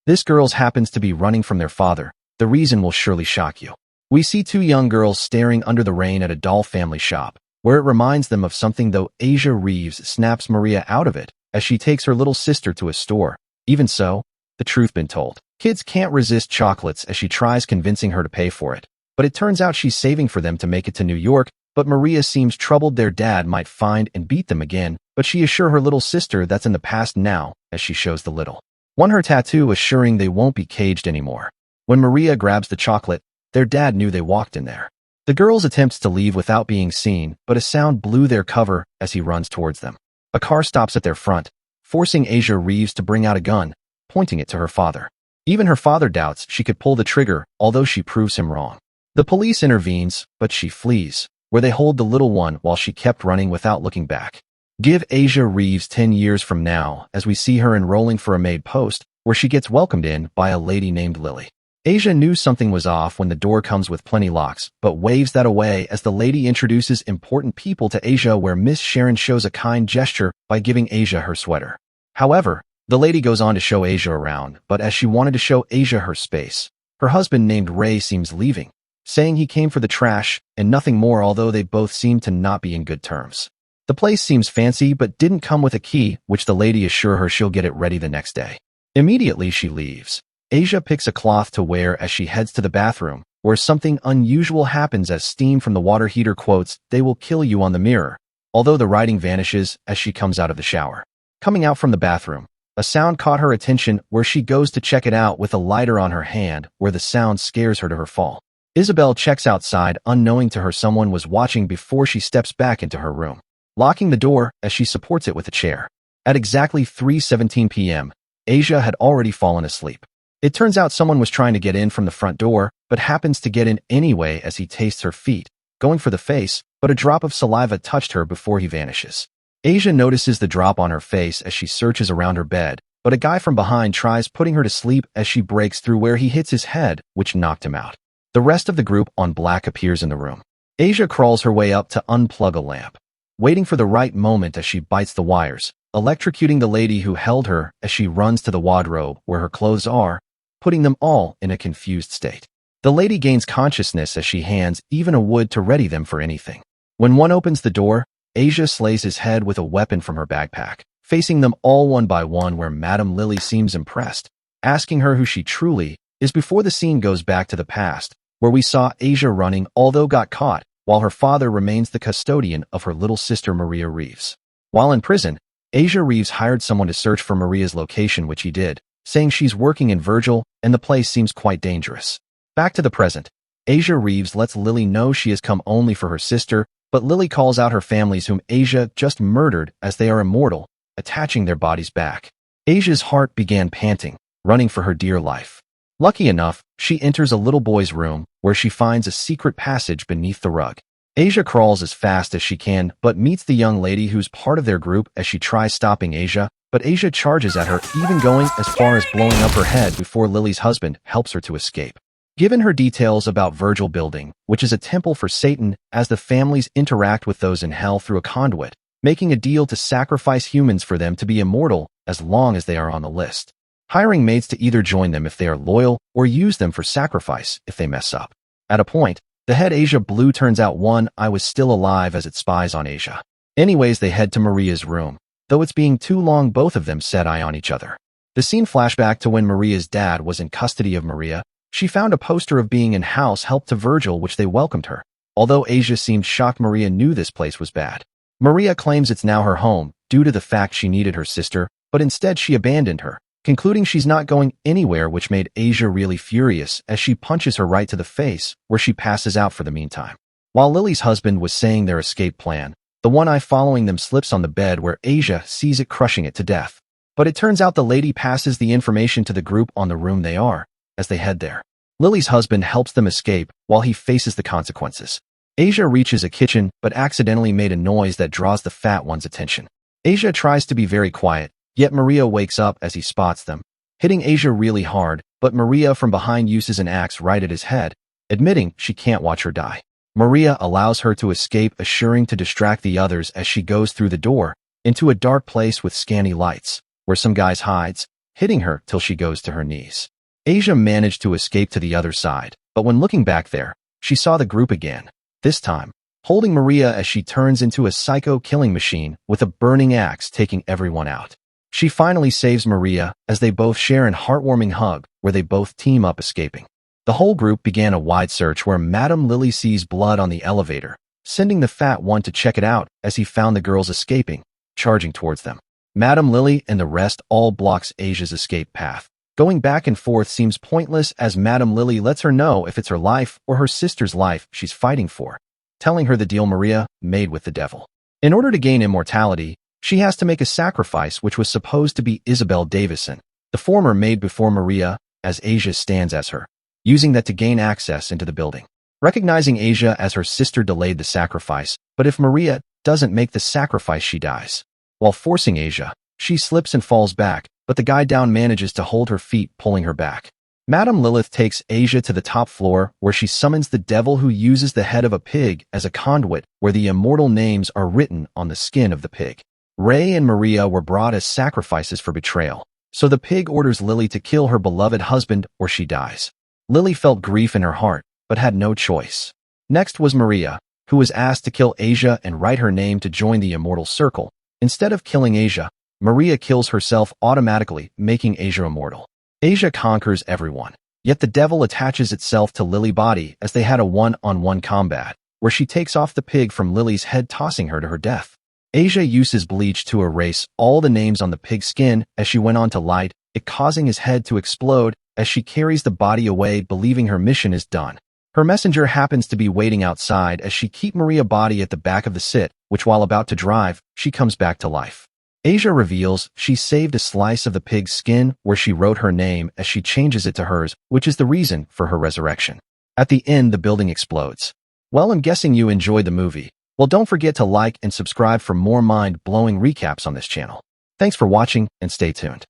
This girl happens to be running from their father. The reason will surely shock you. We see two young girls staring under the rain at a doll family shop, where it reminds them of something, though Asia Reeves snaps Maria out of it as she takes her little sister to a store. Even so, the truth been told, kids can't resist chocolates as she tries convincing her to pay for it. But it turns out she's saving for them to make it to New York, but Maria seems troubled their dad might find and beat them again, but she assures her little sister that's in the past now as she shows the little one her tattoo, assuring they won't be caged anymore. When Maria grabs the chocolate, their dad knew they walked in there. The girls attempts to leave without being seen, but a sound blew their cover as he runs towards them. A car stops at their front, forcing Asia Reeves to bring out a gun, pointing it to her father. Even her father doubts she could pull the trigger, although she proves him wrong. The police intervenes, but she flees, where they hold the little one while she kept running without looking back. Give Asia Reeves 10 years from now as we see her enrolling for a maid post, where she gets welcomed in by a lady named Lily. Asia knew something was off when the door comes with plenty locks, but waves that away as the lady introduces important people to Asia, where Miss Sharon shows a kind gesture by giving Asia her sweater. However, the lady goes on to show Asia around, but as she wanted to show Asia her space, her husband named Ray seems leaving, saying he came for the trash and nothing more, although they both seem to not be in good terms. The place seems fancy but didn't come with a key, which the lady assures her she'll get it ready the next day. Immediately she leaves. Asia picks a cloth to wear as she heads to the bathroom, where something unusual happens as steam from the water heater quotes, "They will kill you" on the mirror, although the writing vanishes as she comes out of the shower. Coming out from the bathroom, a sound caught her attention where she goes to check it out with a lighter on her hand, where the sound scares her to her fall. Isabel checks outside, unknowing to her someone was watching before she steps back into her room, locking the door as she supports it with a chair. At exactly 3:17 p.m., Asia had already fallen asleep. It turns out someone was trying to get in from the front door, but happens to get in anyway as he tastes her feet, going for the face, but a drop of saliva touched her before he vanishes. Asia notices the drop on her face as she searches around her bed, but a guy from behind tries putting her to sleep as she breaks through, where he hits his head, which knocked him out. The rest of the group on black appears in the room. Asia crawls her way up to unplug a lamp, waiting for the right moment as she bites the wires, electrocuting the lady who held her as she runs to the wardrobe where her clothes are, putting them all in a confused state. The lady gains consciousness as she hands even a wood to ready them for anything. When one opens the door, Asia slays his head with a weapon from her backpack, facing them all one by one, where Madame Lily seems impressed, asking her who she truly is before the scene goes back to the past, where we saw Asia running, although got caught, while her father remains the custodian of her little sister Maria Reeves. While in prison, Asia Reeves hired someone to search for Maria's location, which he did, saying she's working in Virgil and the place seems quite dangerous. Back to the present, Asia Reeves lets Lily know she has come only for her sister, but Lily calls out her families whom Asia just murdered as they are immortal, attaching their bodies back. Asia's heart began panting, running for her dear life. Lucky enough, she enters a little boy's room, where she finds a secret passage beneath the rug. Asia crawls as fast as she can, but meets the young lady who's part of their group as she tries stopping Asia, but Asia charges at her, even going as far as blowing up her head before Lily's husband helps her to escape. Given her details about Virgil building, which is a temple for Satan, as the families interact with those in hell through a conduit, making a deal to sacrifice humans for them to be immortal as long as they are on the list, hiring maids to either join them if they are loyal or use them for sacrifice if they mess up. At a point, the head Asia Blue turns out one eye was still alive as it spies on Asia. Anyways, they head to Maria's room. Though it's being too long, both of them set eye on each other. The scene flashback to when Maria's dad was in custody of Maria. She found a poster of being in house help to Virgil, which they welcomed her. Although Asia seemed shocked, Maria knew this place was bad. Maria claims it's now her home due to the fact she needed her sister, but instead she abandoned her, concluding she's not going anywhere, which made Asia really furious as she punches her right to the face, where she passes out for the meantime. While Lily's husband was saying their escape plan, the one eye following them slips on the bed, where Asia sees it, crushing it to death. But it turns out the lady passes the information to the group on the room they are as they head there. Lily's husband helps them escape while he faces the consequences. Asia reaches a kitchen but accidentally made a noise that draws the fat one's attention. Asia tries to be very quiet, yet Maria wakes up as he spots them, hitting Asia really hard, but Maria from behind uses an axe right at his head, admitting she can't watch her die. Maria allows her to escape, assuring to distract the others as she goes through the door into a dark place with scanty lights, where some guys hides, hitting her till she goes to her knees. Asia managed to escape to the other side, but when looking back there, she saw the group again, this time holding Maria as she turns into a psycho killing machine with a burning axe taking everyone out. She finally saves Maria as they both share an heartwarming hug where they both team up escaping. The whole group began a wide search where Madame Lily sees blood on the elevator, sending the fat one to check it out as he found the girls escaping, charging towards them. Madame Lily and the rest all blocks Asia's escape path. Going back and forth seems pointless as Madame Lily lets her know if it's her life or her sister's life she's fighting for, telling her the deal Maria made with the devil. In order to gain immortality, she has to make a sacrifice which was supposed to be Isabel Davison, the former made before Maria, as Asia stands as her, using that to gain access into the building. Recognizing Asia as her sister delayed the sacrifice, but if Maria doesn't make the sacrifice, she dies. While forcing Asia, she slips and falls back, but the guy down manages to hold her feet, pulling her back. Madame Lilith takes Asia to the top floor where she summons the devil who uses the head of a pig as a conduit where the immortal names are written on the skin of the pig. Ray and Maria were brought as sacrifices for betrayal, so the pig orders Lily to kill her beloved husband or she dies. Lily felt grief in her heart, but had no choice. Next was Maria, who was asked to kill Asia and write her name to join the immortal circle. Instead of killing Asia, Maria kills herself automatically, making Asia immortal. Asia conquers everyone, yet the devil attaches itself to Lily's body as they had a one-on-one combat, where she takes off the pig from Lily's head, tossing her to her death. Asia uses bleach to erase all the names on the pig's skin as she went on to light it, causing his head to explode as she carries the body away, believing her mission is done. Her messenger happens to be waiting outside as she keeps Maria's body at the back of the sit, which while about to drive, she comes back to life. Asia reveals she saved a slice of the pig's skin where she wrote her name as she changes it to hers, which is the reason for her resurrection. At the end, the building explodes. Well, I'm guessing you enjoyed the movie. Well, don't forget to like and subscribe for more mind-blowing recaps on this channel. Thanks for watching and stay tuned.